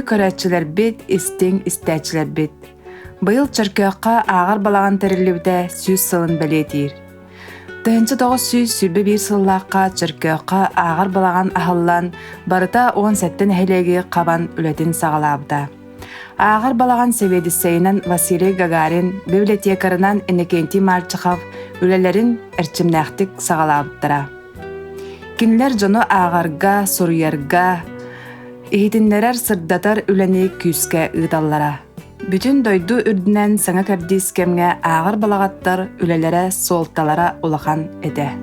көрәтчілер бит, истин истәчілер бит. Быйыл чыркөкка ағар балаған тірілуді сүз сылын бәлетир. Тыһынчы тоғыз сүз сүрбі бір сыллаққа чыркөкка ағар балаған ахыллан барыта 17 хелеги қабан үлетін сағалабыда. Ағар балаған севедісейінен Василий Гагарин библиотекарынан Иннокентий Мальчиков үлелерін әрчімнәқтік сағалабыдыра. Кинлер жону ағарға, суруярга, ихитиннерер сырдатар үләні күске ыдаллара. Бүтін дойду үрдінен саңа кәрдіс кемге ағар балағаттар үлелері солталара улахан эде.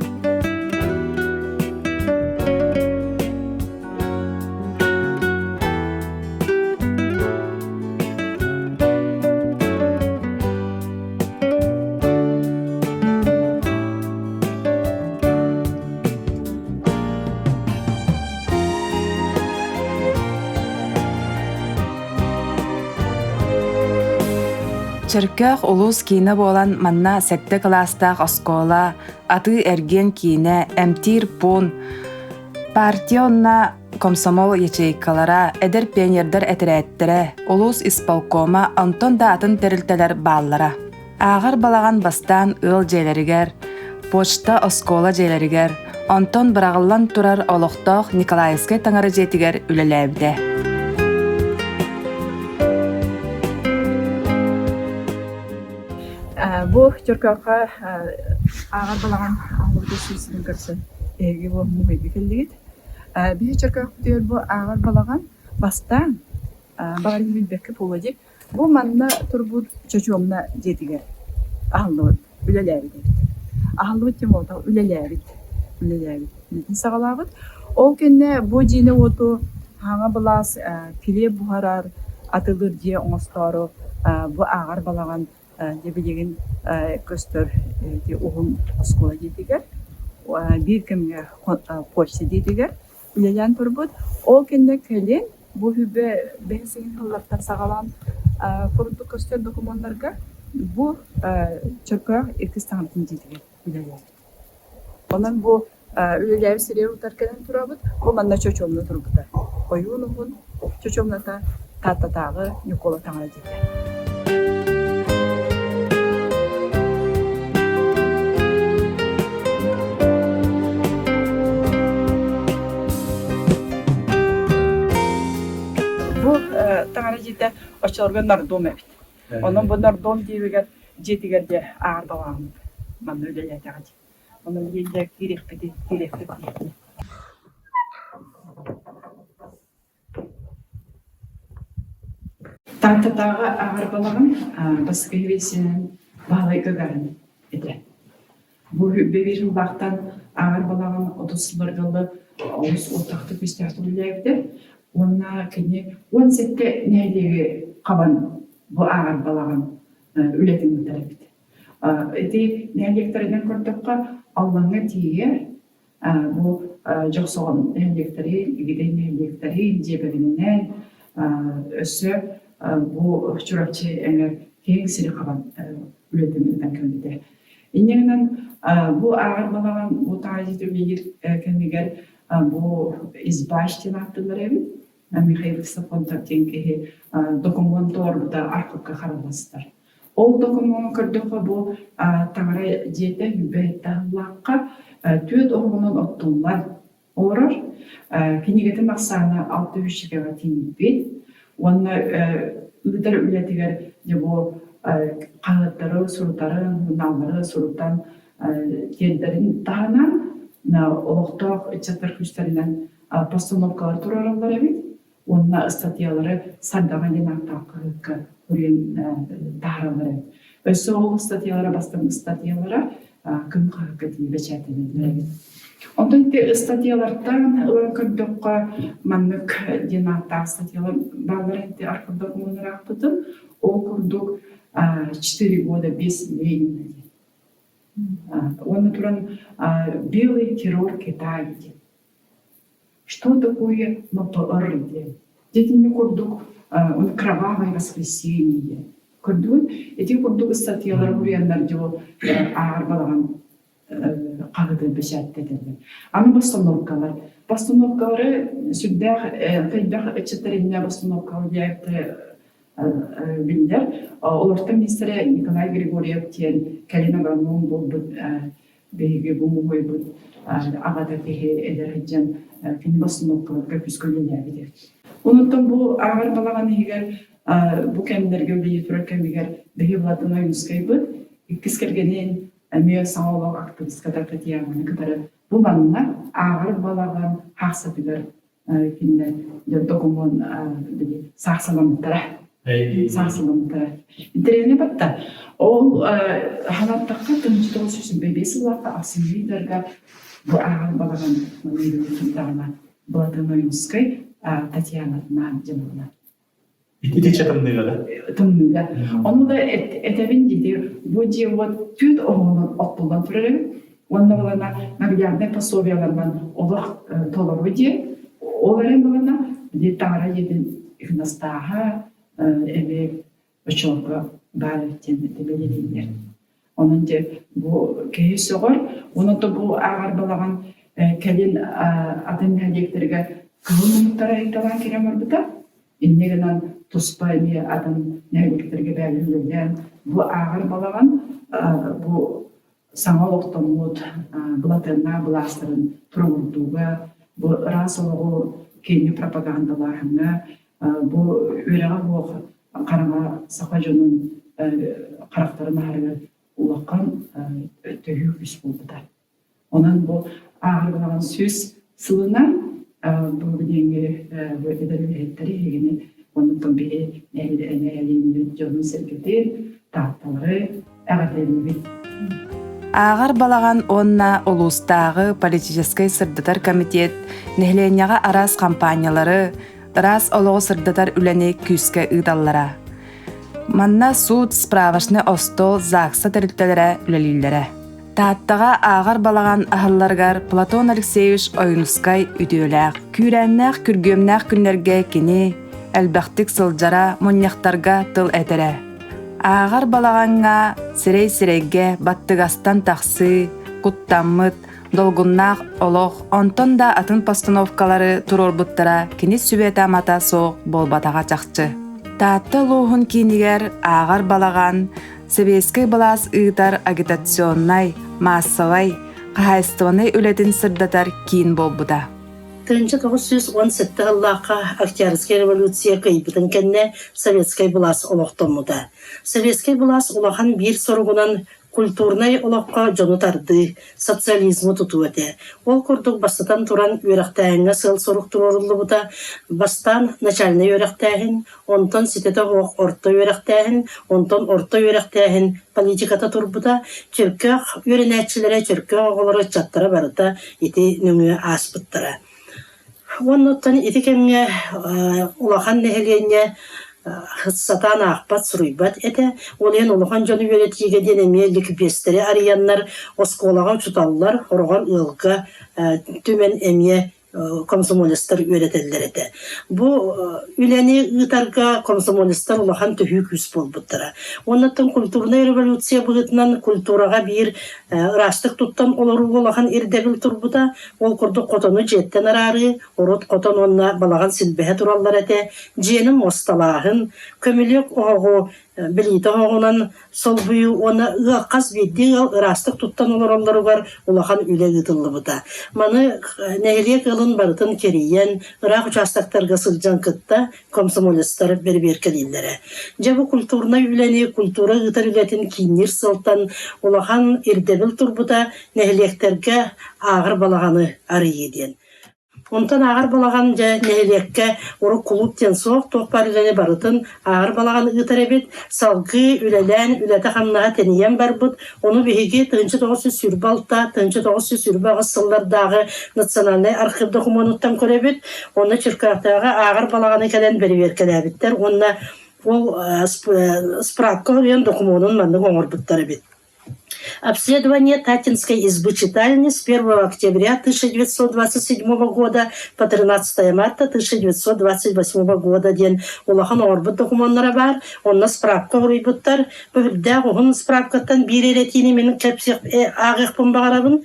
Чыркөк улус кийне болан манна сәтті кластақ оскола, аты әрген кийне, әмтир пун, партионна комсомол ячейкалара, әдір пионердер әтірәттірі, улус исполкома, Антон да атын тәрілтелер баллара. Ағар балаған бастан ыл жейлерігер, почта оскола жейлерігер, Антон бірағылан тұрар олықтақ Николаевскай таңары жетігер үлеләбді. Бу чыркөкка ағар балаған алырды сүзінің көрсі әйгі бұл мұғайбі келдігет. Біз чыркөк дейір бұл ағар балаған бастан бағар емелбәкі болады. Бұл манна тұрбұд чөчуымна жетігер. Ағылуыд, үлеләбід. Ағылуыд тем ота үлеләбід. Үлеләбід. Сағалабыд. Ол кенне бұл жине оту аңа балас пиле бұхарар атылыр де оңыстары бұл ағар балаған дебелеген көстер оғын оскола детігер, бір кемге почта детігер, үлелен тұрбыд. Ол кенде кәлен, бұл хүбі бәңсеген қылларттар сағалан құрыты көстер документтарға бұл чыркөк еркіз таңыртын детігер үлелен. Онан бұл үлелен сірер ұтаркенен тұрабыд, бұл манна чөчомны тұрбыда. Қойуын ұғын чөчомната таттатағы юқола таңыр детігер. Таңара жете очыларға нардом әбіт. Оның бұл нардом дейбігер жетігерде ағар балағын манны өлелі әтіғады. Оның елді керекпеді. Таңтатағы ағар балағын басқы евесінен бағылай көгәрін еді. Бұл бәберін бақтан ағар балағын отысылырғылы ауыз отақты көстәқті өләйді. Онна кене 17 нәйлегі қабан бұл ағар балаған үлетін мұтарабыды. Әді нәйлектарынан көрдіққа аллаңа тиге бұл жоқсоған нәйлектары, егеде нәйлектары, жебігінінен өсі бұл жүрапчы әңір кең сірі қабан үлетін мұтан көмеді. Инегінен бұл ағар балаған бұл тағазеті өлегер кәмегер бұл избаштен аттылар әбін. Михаил Сапонтактенкеге документорда арқыққа қараластар. Ол документ көрдіқі бұл таңырай жеті үбәйттағылаққа төт оғының оттулар орыр. Кенегетін мақсаны 6-3-ға теңіп бет. Оны үгідір үлетігер бұл қағыттары, сұрыттарын, налары, сұрыттан келдерін тағынан олықтақ үтчаттар күштерінен постановкалар тұраралар әбет. Онна статьялары сардаған ақтаққа көрген тағыралары. Өсі ол статьялары, бастың статьялары күн қағыққа дейбі чәтінеді. Ондан статьялардан ұлан көрдіққа маннық ден ақтақ статьялар бағылар әнті арқылдық мұныр ақтыдым. Ол көрдік 4 года без Ленина. Оны тұран белый террор Китая. Что такое МПР? Дети не курдук, он кровавое воскресенье. Курдук, эти курдук статьялар буряндар дио ағар балаған қағыды бішәтті деді. Аны постановкалар постановкалары сүрдәк кайдак эчтеринне постановкалар диякты билдер. Олардан министрі Николай Григорьев тен Калина Гранон бұл бейге бұл мұғой бұл ағада бейге әдерхеджен фин постановкаларға күскөліне бедер. Онықтан бұл ағар балаған егер бұл кәмдерге бейі түрәкәм егер бейге бұладына үнскай бұл, кескергенен әмея саңалау активистқадар қатияғаны кітары бұл банына ағар балаған хақсатығар финне документ сақсаламыттара. Саңсылымды. Интервьюне батта. Ол халаттаққа тыңжытығы сөзін бейбесі лақа асымбейдерға бұл ағар балаған мүлігіндағына бұладың ойынскай Татьяна Джамална. Итиче тымныгада? Тымныга. Оны да әтәбін дейді, бұл де түт оғының оттылдан түрерім. Онда балана нағылярдай пособияларынан олық толар өде. Оларын балана де тағара едін үкінастаға эми очолга бар темете белгилер. Onun de bu кейсөгөр, onu da bu ağır balagan kelin adın helekterge kılınlıktara aytalan kiremar buta. İnnegenen tuspaymi adın helekterge belirlenen bu ağır balagan bu sana oktamut bulatına bulastırın turgurduga bu rasoluğu kendi propagandalarına bu öğreğe bu karama sakacının karakterine hareket ulaqan tüyük üs buldu da. Onun bu ağır olan söz sılına bu bilenge bu edebilirleri yine onun tabi elini canı sergildi tahtaları ağırlayabilir. Ağır балаған онна олустағы политический сырдатар комитет нехленяға арас кампаниялары рас олығы сырдатар үләне күске ыдаллара. Манна суд справашны остол загса тәрілтелері үләлілері. Тааттаға ағар балаған ахылларгар Платон Алексеевич ойынускай үдіөләқ. Күрәннәқ күргөмнәқ күнлерге кені әлбәқтік сылжара мұняқтарға тыл әтәрі. Ағар балағанға сирей-сирейге баттығастан тақсы, құттаммыт, долгуннақ олық, онтон да атын постановкалары турор бұттыра кені сүбеті амата соқ болбатаға чақчы. Таатты луғын кейнігер ағар балаған Советский балас ыйтар агитационнай, массовай, қағайстығыны үлетін сырдатар кейін болбыда. 1917 жыллаққа Октябрьский революция кайбытын кенне Советский балас олықтымыда. Советский балас олахан бір сорғынан культурнай олаққа жону тарды, социализмы тұту әді. Ол күрдік бастатан туран өріқтәйінге сыл сорық тұрорылы бұда, бастан начальный өріқтәйін, онтон сететі оқ орта өріқтәйін, онтон орта өріқтәйін политиката турбуда, чөркөк өрінәтшілері чөркөк оғылары чаттара барыда еті нүңі аспыттара. Оннуттан ити кемге улахан нехелене сатан ақпат сұруйбат әті, олен улахан жоны өретіге денеме ликбестері арияннар, осколаға чуталылар, орған ұлға төмен әме комсомолистар өретелер әті. Бұ үләне ұтарға комсомолистар улахан төхі күс болбыттыра. Оннаттан культурный революция бұғытынан культураға бір растық тұттан олару улахан ердебіл тұрбыда, ол күрді қотаны жеттен арары, орот қотан онна балаған сілбәе туралар әті, женім осталағын, көмілек оғу білейді оғынан сол бұйы оны ұққаз бедде растық тұттан оларалары бар улахан үле ұтылы бұда. Маны нәгілек ұлын барытын керейен, ұрақ участақтарға сылжан кытта комсомолистар бер-бер келейлері. Жабы культурна үләне культура ұтар үләтін кейнер сылтан улахан ердебіл тұрбыда нәгілектерге ағыр балағаны ары еден. Онтан ағыр балаған жа нәйлекке оры клубтен соқ тоқпар үләне барытын ағыр балаған ұтар әбет салғы үләлән үләті қамнаға тәнейен бар бұд. Оны бейге 1900 сүрбалта, 1900 сүрбаға сыллардағы национальный архив документаттан көребет. Оны чыркақтағы ағыр балағаны кәден бері-бер кәләбеттер. Оны ол справка өрен документын маңның оңыр бұттар әбет. Обследование Татинской избы читальни с 1 октября 1927 года по 13 марта 1928 года ден улахан орбыт документтары бар, онна справка урыйбыттар, бөлдә оғын справкаттан бір еретini менің кәпсек ағық бұнбағарабын,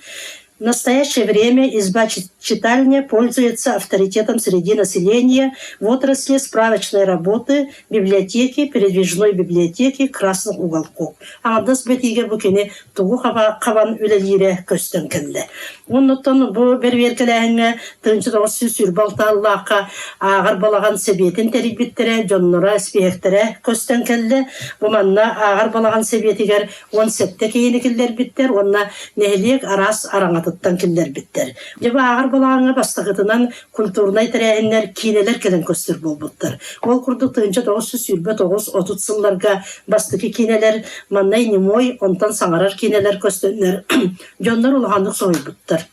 В настоящее время изба-читальня пользуется авторитетом среди населения в отрасли справочной работы, библиотеки, передвижной библиотеки, красных уголков. Андас бетиге букини тугу кабан үлелире көстен келді. Оннотон бу берверкеләһеңе тынчы тоғыз сүрбалталлаққа ағар балаған себетін терибиттере, жоннора спехтере көстен келді. Бу манна ағар балаған себетигер 17 кейіні келдер биттер, онна нехлек арас араңатыттан келдер биттер. Жеба ағар балағаңа бастығытынан культурнай тәрәйінлер кейнелер келен көстер болбуттар. Ол күрді тынчы тоғыз сүрбе тоғыз 30 сылларға бастығы кейнелер маннай немой, онтан саңарар кейнелер көстенлер. Жондар улағандық соғай бұттар.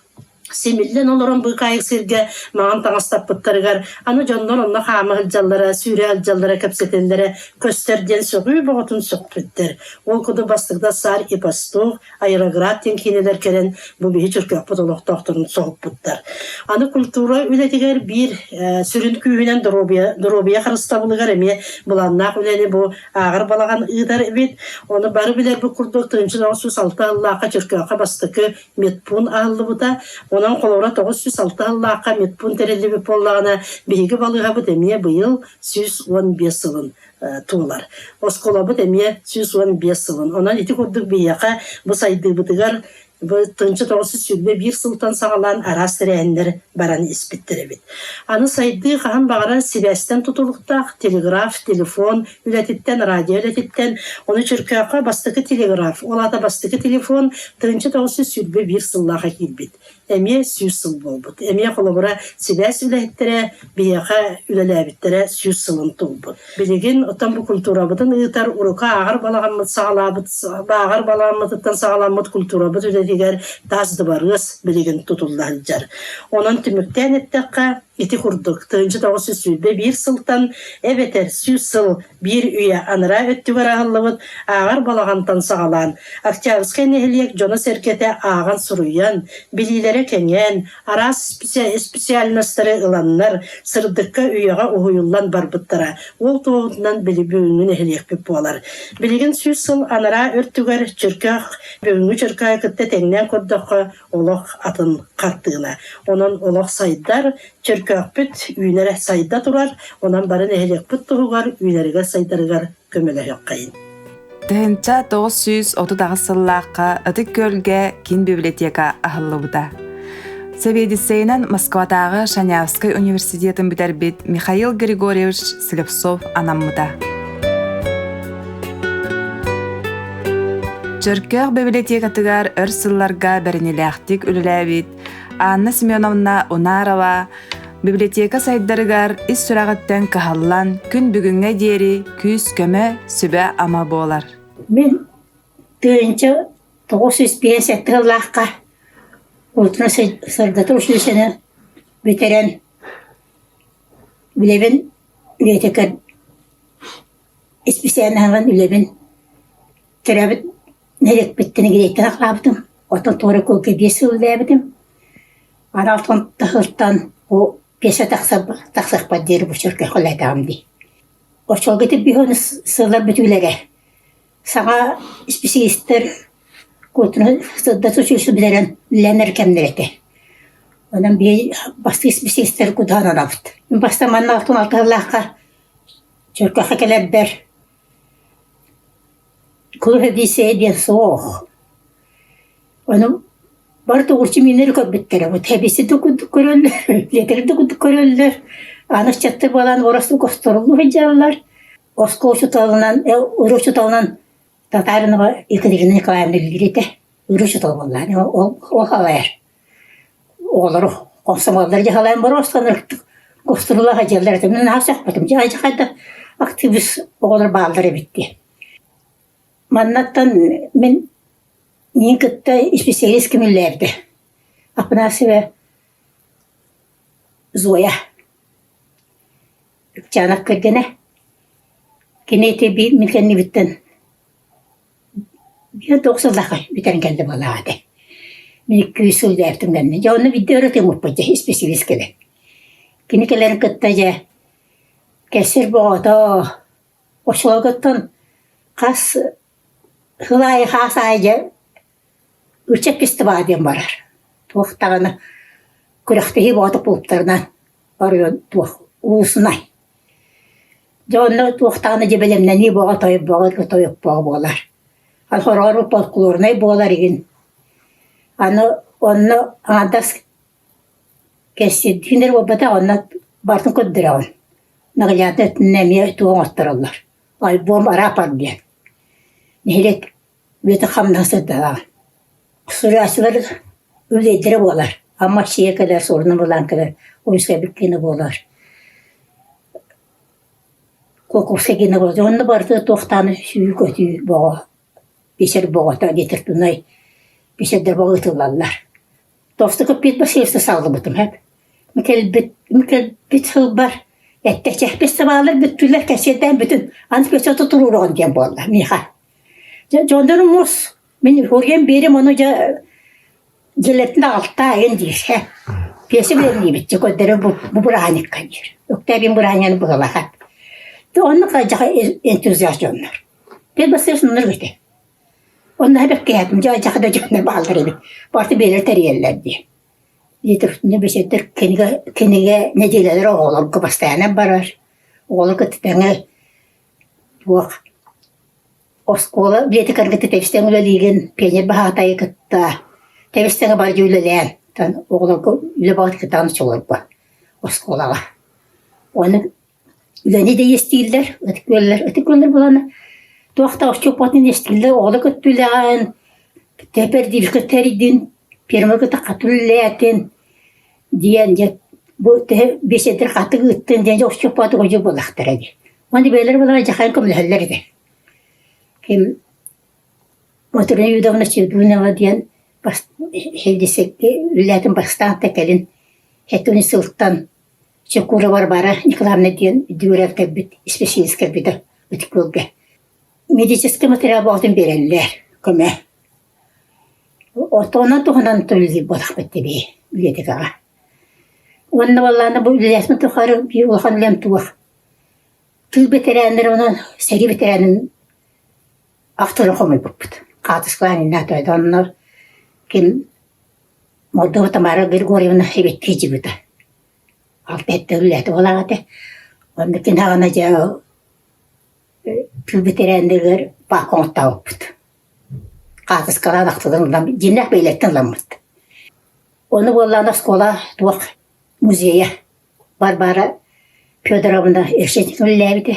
Семиллен олорон бу кайыксырга маған таңастап бұттарығар. Аны жондар онна қамы ғылжаллара, сүйре ғылжаллара кәпсетеллері көстерден соғы бұғытын соқ біттер. Ол күді бастықта сар ипастуқ, аэроград тен кейнелер келен бұл бейі жүркек бұтылықтақтырын соғып бұттар. Аны культура үлетігер бір сүрін күйінен дұробия қырыстабылығар әме бұланнақ үлені бұл ағыр балаған ұйдар бет. Оны бары білер бұл күрдік тұңшын ауысыз алты аллаға жүркеққа бастықы метпун ағылы бұта. Онан қолаура 906 аллаққа метпун тәрелі боллағына бейгі балыға бұд әме бұйыл 115 сылын туылар. Осқола бұд әме 115 сылын. Онан еті көрдік бейяқа бұл сайды бұдығар тынчы тоғысы сүрбе бір сылтан сағалан арас тірәйіндер баран іспеттері бет. Аны сайды қаған бағара себәстен тұтылықтақ, телеграф, телефон, үләтеттен, радио үләтеттен, оны жүркеққа бастықы телеграф, олата бастықы телефон тынчы тоғысы сүрбе бір сыллаға келбет. Әме сүйіз сыл болбыд. Әме қолыбыра себәс үләттері, бейеқа үләләбеттері сүйіз сылын тұлбыд. Білеген ұттан бұл культура бұдын ұйтар ұрықа ағар балағанмыд сағалабыд, ағар балағанмыдыттан сағаламыд культура бұд үләдегер тазды барғыз білеген тұтылдан жар. Онын түміктен еттіққа ити құрдық. Тыңжы тоғысы сүрбе бір сылтан, әбетер сүйіз сыл бір үйе аныра өттігер ағылыбыд, ағар балағантан сағалан. Октябрьскай нехілек жоны серкеті аған сұруян, білілері кәнген, арас специальностары ыланнар, сырдыққа үйеға ұғыюлан барбыттара. Ол тоғытынан білі бөңін нехілек біп болар. Білеген сүйіз сыл аныра өттігер чүркақ, бөңі чүркақ күтті тәңнен көрдіққа олық атын қартығына. Онын олық сайдар, чүркөкпүт үйнәрі сайда турар, онан барын әйлекпүт тұғығар, үйнәріге сайдарығар көмелі өққайын. Тыһынча 930 сыллаққа ыдық көлге кин библиотека ахылы бұда. Сәбедісейнен Москвадағы Шанявский университетін бітәрбет Михаил Григорьевич Слепцов анаммыда. Чүркөк библиотекатығар өр сылларға бәрінеләқтік үліләбет, Анна Семеновна Унарова библиотека сайдарыгар ис сұрағыттен кахаллан күн бүгінге дері күз көмі сүбә ама болар. Мен түйінші 950 лаққа ұлтына сырдаты ұшылысыны бөтерен үлебін үлетекер специалны ағын үлебін түрәбіт нәрек біттіні керектен ақлабытым. Отын торы көлге 5 сыл үлебітім. Ана алтын тахылтан о пеша тақсақ баддері бұл шырқы қолайтағымды. Ошол кетіп бүйіні сылар бүтілері. Саңа специалистер көтіні сылдасы үшілісі білерін үләнер кәмдер еті. Онан бей басты специалистер күдіған анабыд. Мен баста манна алтын алтығылаққа шырқы келер бәр. Күлі бейсе ден соқ. Оның Барды урчи минер көббеттері. Тәбесі дүкүдік көрөлдер, летері дүкүдік көрөлдер. Анық чатты балан орасы косторулу хеджалар. Оско ұшыталынан, ұры ұшыталынан татарыныға екідігінің қалайымды білгіреді. Ұры ұшытал болған, ол қалайыр. Олары қосымалдар жағалайым бар, осқан ұрықтық косторулу хеджалар. Мен асақ бәтім, жайжы қайда активист олар балдары бітті. Маннаттан мен Мен күтті специалист кімілерді. Апынасы Зоя. Жанақ көргені. Кенеті мен кәнні біттін. Мен 90-лақы бітерін кәнді балағады. Мен 200 сылды әптім кәнді. Жауыны бидді өрітен ұппайды, специалист кәді. Кенекелерін күтті жа. Кәсір бұғыды. Ошылау күттін. Қас хылайы қас айы Üçek festivaliyen barar. туохтаганы күрәхтәһи баатык булыптарынан барыон туох уусунай. Жонно туохтаганы жебелемнән ни бага тойып бага тойып бага болар. Ал хорор полклорнай болар иген. Аны онно андас кесидинер бата онна бартын көддөрөн. Нагалята нәмия туоңоттыралар. Ай бом арапар дия. Нелек бете хамнасы да. Сурасылар үледері болар. Amma şeye kadar sorunu bulan kadar oysa bitkini bolar. Kokusa gene bolar. Onda bardı tohtanı suyu kötü boğa. Beşer boğa da getirtunay. Beşer de boğa tılarlar. Dostuk bit basıysa sağlı bitim hep. Mikel bit hılbar. Ettekçe bir sabahlar bütüller kesetten bütün. Anı peşe tuturur on diyen boğlar. Miha. Jondanın mus. Min hurgen berim onu Geletin altta ayın diyor. Piyasa bile mi bitti? Kodları bu burahanik kanıyor. Yok tabi burahanyanı bağlahat. Onun kadar entüzyasyonlar. Bir basıyorsunlar gitti. Onlar hep kıyatım. Cağ da canına bağlıdır. Bartı belirter yerler diye. Ne bir şeydir. Kenige ne diyorlar oğlum kapastayana barar. Oğlum kıtıtana bu oskola bileti kargıtı tepsiden öyle ligen peynir bahatayı kıtta. Tevistene barcı üleleyen. Oğlan üle bağıt kıtanı çoğulur bu. Oskolağa. Onu üleni de yestiyirler. Ötükörler bulanı. Doğakta çok batın yestiyirler. Oğlu kıttüleyen. Teper divşkıtteridin. Perme kıta katülleyetin. Diyen bu beşedir katı gıttın. Diyen çok batı koca bulaktır. Onu beler bulanı cahayın kımlehəller de. Kim oturun yudağına çevdüğüne var diyen Hevdisekti, ülletin baştan tekelin, hetuni sılttan, çekuru var bara, Nikolavna diyen, dürev tebbit, spesiyelisker bir de ötük bölge. Medicinski materyal bağıtın verenler, köme. Ondan tohunan tölüzü bodak bitti bir, ülledik ağa. Onunla vallağında bu ülletme tuharı bir ulhan lem tuğ. Tül beterenler onun, seri beterenin aftırın komuy buput. Katıskılan inataydı onlar. Kim Moldova Tamara Grigorievna hevittici bir de. Altı etti üllet olağıdı. Onda kin hağına cağı tülbetirendiler bakon tavuput. Katız kalan aktadığından cinnek beyletten lamırt. Onu bollağında skola tuğuk muzeye Barbara Fyodorovna erşetin üllevi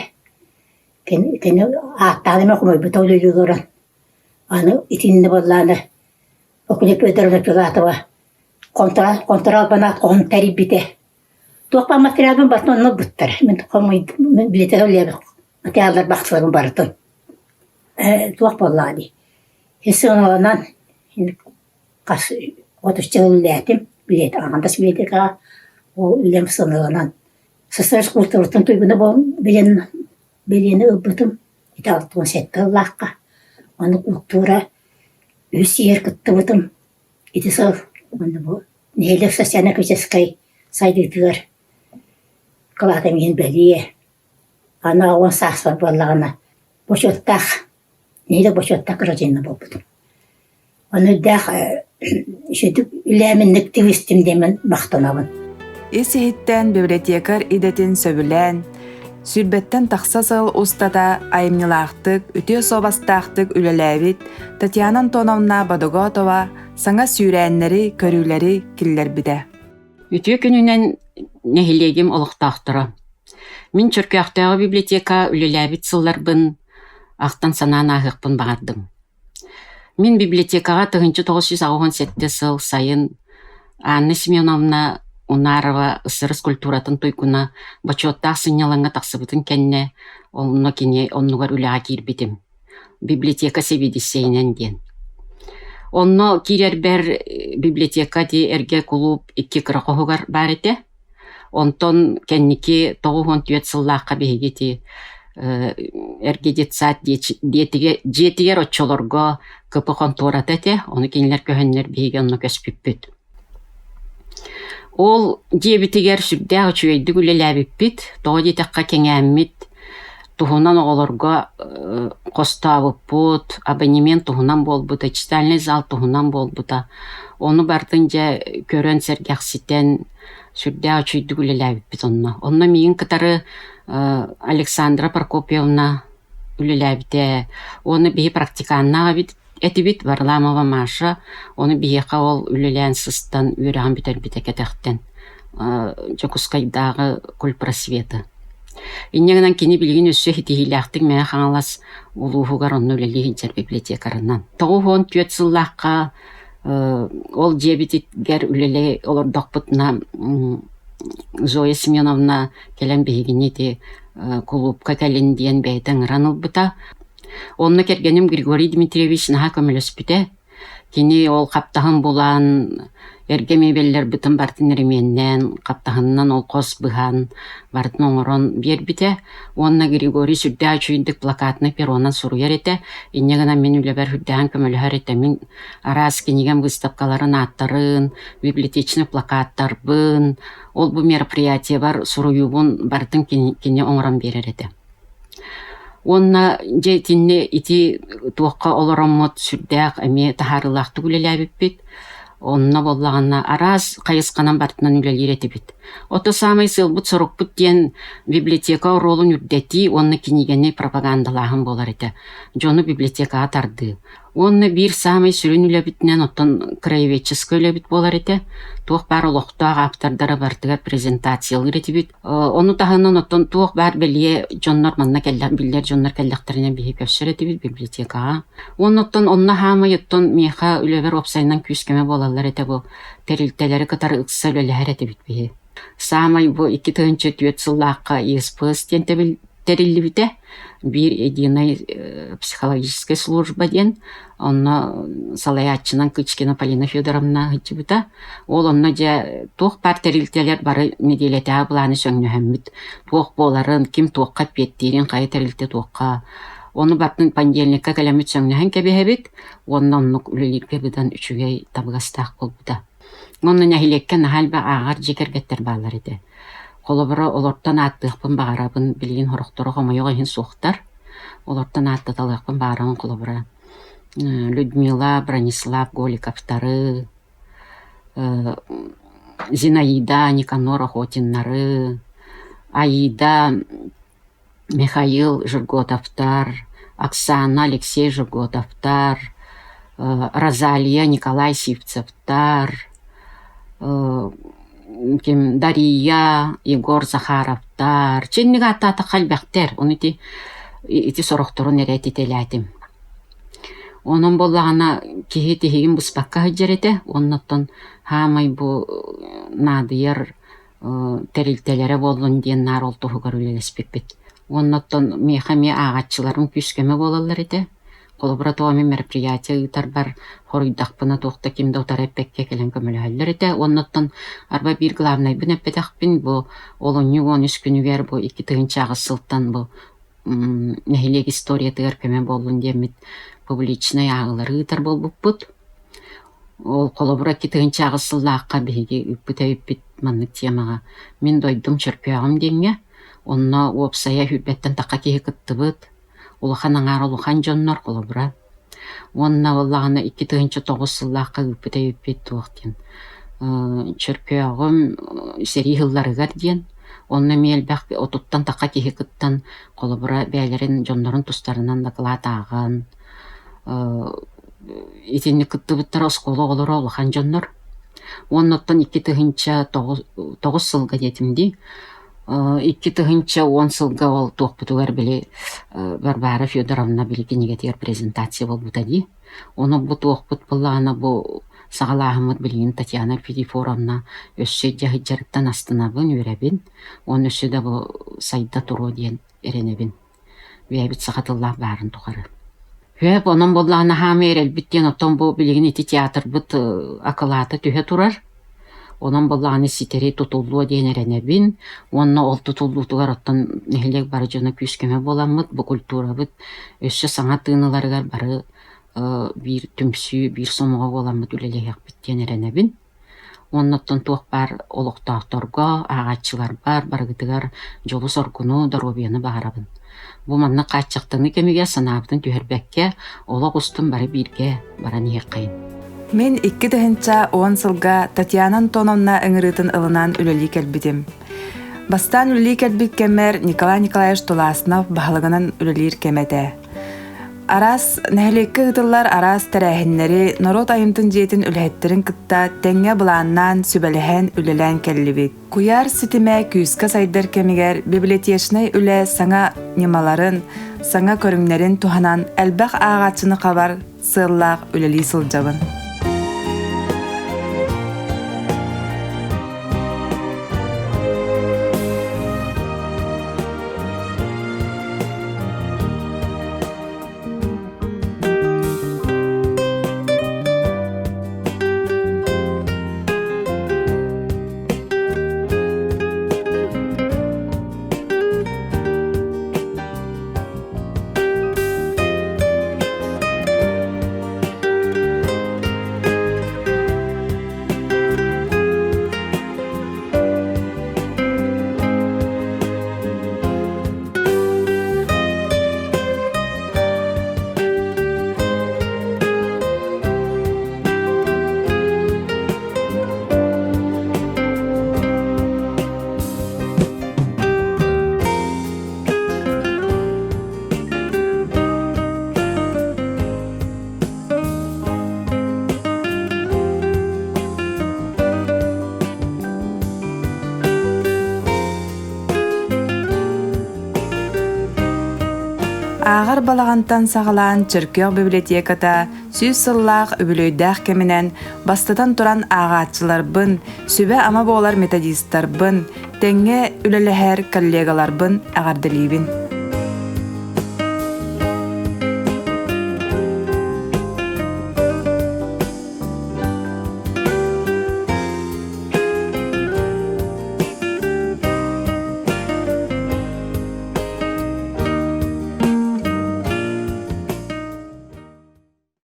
Kini ağıttağını okumayı bu tavlülü duran. Anı itinini bollağında Okula Fyodorovna Pilatova kontrol bana kontari bite. Tuğpa materyalın batın onu bütler. Ben komuy bilete öyle materyaller baktılarım barıtın. Tuğpa bollağını. Hesson olandan otuşça ülletim. Bilet ağandas bilete kağa. O üllem sınırlanan. Sısırız kurtarıtın tuygunu bu bileni ıbbıtım. İte altın sette Allah'a. Onu kultura üs yer kıttı bıtım. İti sağ. Onu bu. Neyle sasyana köşeskay saydıklar. Kıladım yen beliye. Ana oğun sağs var bollağına. Boşottak. Neyle boşottak rajinna bobudum. Onu da şöyle ülemin aktivistim demen maqtanabın. Esihitten bibliotekar idetin söbülen, sürbetten taksasıl ustada ayımnilaqtık, ütüye sobastaqtık ülelevit, Tatyana Antonovna Bodogotova sana sürenleri, körüleri killer bide. Ütüye gününen nehilegim oluqtaqtıra. Min Çörküaqtağı biblioteka ülelevit sılarbın, aqtan sanan ahıqpın bağırdım. Min bibliotekağa 1997 сыл сайын Анна Семеновна Унарова ысырыс культуратын туйкуна бачоттақ сынялаңа тақсыбытын кәнне олны кене оннугар үліға кирбитим. Библиотека себедісейнен ден. Онно кирербер библиотека де эрге клуб 2 кырақоғығар бар ете. Онтон кәннеке 9-10 сыллаққа бейгеті эрге детсат жетігер отчолорго кыпы конторат ете. Оны кенелер көхенлер бейге онно көспіппіт. Ол дебитигер сүрдәг чөйдү гүлеләбиппит, тоғы детаққа кеңәммит, туһунан оҕолорго костаабыппут, абонемент туһунан болбута, читальный зал туһунан болбута. Onu бартынжа көрөн сергяхситен сүрдэ очуйдук үлэлээбиппит онно. Онно миин кытары Александра Прокопьевна үлэлээбите. Оны биһи практиканнаға бит этибит Варламова Маша. Оны биһиха ол үлэлээн сыстан үрэҕин битербите кетэхтен. Жокускайдагы культпросвета. Иннегенен кини билгин өссө хитихилээхтик мэ хаңалас улуугар онно үлэлиһинчер библиотекарынан. Тогухон түөт сыллаакка ол жебитигер үлэле олордокпутна Зоя Семеновна келен биһигинити клубка келин диэн бэйтен ранылбыта. Онно кергеним Григорий Дмитриевич наха көмөлөспүтэ. Кини ол каптаһын булан эргеме беллер бытын бартын ременнен каптаһыннан ол кос быхан бартын оңорон бербите. Онна Григорий сүрдэ ачуйдык плакатны перонан суруяр эте. Иннегана мен үлебер хүрдэһэн көмөлөһөр эте. Мен арас киниген выставкаларын аттарын, библиотечный плакаттарбын, ол бу мероприятие бар суруюбун бартын кини оңорон берер эте. Онна жетинне ити туаққа олороммот сүрдәк әме тахарылақты үлеләбіппет. Онна боллағанна араз қайысқанан бартынан үлелер бит. Ото самай сылбыт сорокпут ден библиотека ролын үрдәти, онна кинигені пропагандалағын болар еді. Жону библиотека атарды. Онна бир самай сүрін үлебітінен оттан краеведческі үлебіт болар еді. Туақ бар олықтуақ аптардары бартыгар презентациялыр еді бит. Оны тағынан оттан туақ бар белие жоннар манна келлер, билер жоннар келлектеріне бейі көпсір еді бит библиотекаға. Оттан онна хамай оттан меха үлебер опсайынан күйіскеме болалар еді бұл терилтелері кытар ықса үлелер еді бит бейі. Самай бұл 2-4 сыллаққа ЕСПС терилі біте. Bir единая психологическая служба ден, онна салаятчынан кычкина Полина Федоровна хычыбыта. Ол онна же туох партерилтелер бары меделете абыланы сөңнөһөммүт. Туох боларын, ким туохка петтерин, кайы терилте туохка. Оны бартын понедельникка калемит сөңнөһөн кебеһебит, онноннук үлелирге быдан үчүгей табыгастаак болбута. Онна нәһилекке нахалба ағар жекергеттер баалар еді. Колобра олорттан аттыхпын бағарабын билгин хорохтору хомойоға хин суқтар. Олорттан аттыталықпын бағарабын колобра. Людмила, Бронислав, Голиковтары, Зинаида, Никанор Охотиннары, Аида, Михаил Жирготовтар, Оксана, Алексей Жирготовтар, Розалия, Николай Сивцевтар, Дария, Егор Захаровтар, ченнеге аттаты қалбақтар, оны ити сорохторун эрети телятим. Onun болағана кихи тихигин бұспаққа хыджареті, оннаттан хамай бұ надыяр терилтелері болын ден нар ол тұхығар үлелеспекпет. Оннаттан мехаме ағатчыларын күскеме болалар еті. Колобра тоғаме мероприятия ұтар бар хоруйдақпына тоқта кемді ұтар әппекке келен көмілі әлілер еті. Оннаттан арба бір главнай бін әппетақпен бұ олыны 13 күнігер бұ 2 тығынчағы сылттан бұ нәхилек история тығыр көме болын демет публичный ағылары ұтар бол бұппыт. Ол колобра 2 тығынчағы сыллаққа бейге үппіт маннық темаға. Мен дойдым чөрпеғым денге. Онна опсая хүббеттен таққа кейі күтті бұд. Улахан аңар улахан жоннор колобра. Онна олағына 2-9 сыллаққа үппіт туақтен. Чөрпеғым сери хылларығар ден. Онна мелбәқ отуттан таққа кейі күттен колобра бәлерін жоннорын тұстарынан дақылат ағын. Итинни күтті бұттар осколы олыр улахан жоннор. Оннаттан 2-9 сылға детімді. 2-10 сылға ол тоқпытуғар білі Барбара Федоровна білі кенегетер презентация бол бұтади. Оны бұ тоқпыт бұлағына бұ сағалағымыд білген Татьяна Федифоровна өссе жағыджарыттан астынабын өрәбін. Оны өссе де бұ сайда тұру дейін әренебін. Вәбіт сағатыллақ барын тұғары. Вәб оның бұлағына хамы әрелбіттен оттан бұ білген еті театр бұт ақылаты түйе тұрар. Onun bollağını siteri tutulduğu diyen erenebin. Onunla ol tutulduğugar ottan nehilek barı jona küskeme bolamıd. Bu kultura bit. Össü sanat tığınılargar barı bir tümsü, bir somuğa bolamıd üleleyek bit diyen erenebin. Onun ottan tuğ bar oluqtağıtorga, ağaççılar bar, barıgıdıgar jolu sorgunu, darobiyanı bağırabın. Бу манна каччыктыны кемиге санаабытын түһөрбәккә, ола кустун бары бирге баран иеккайын. Мен 2 дыһынча 10 сылга Татьяна Антоновна ыңырытын ылынан үлели келбитим. Бастан үлели келбит кемер Николай Николаевич Туласнов баһалыгынан үлелир кемете. Арас нәһлекке гытыллар арас тәрәһиннәре народ айымтын жетін үләһеттерин кытта тәңгә булааннан сүбәләһән үлелән келлибит. Куяр ситиме күскә сайдар кемигер библиотечный үлә саңа немаларын, саңа көрүңнәрен туханан әлбәх агачыны кабар сыллак үлели сылжабын. Ағар балағантан сағалан Чыркөк библиотеката сүз сыллақ үбілөйдәқ кемінен бастатан туран ағатчылар бын, сүбә ама болар методисттар бын, тәңге үлеләһәр коллегалар бын ағардылибін.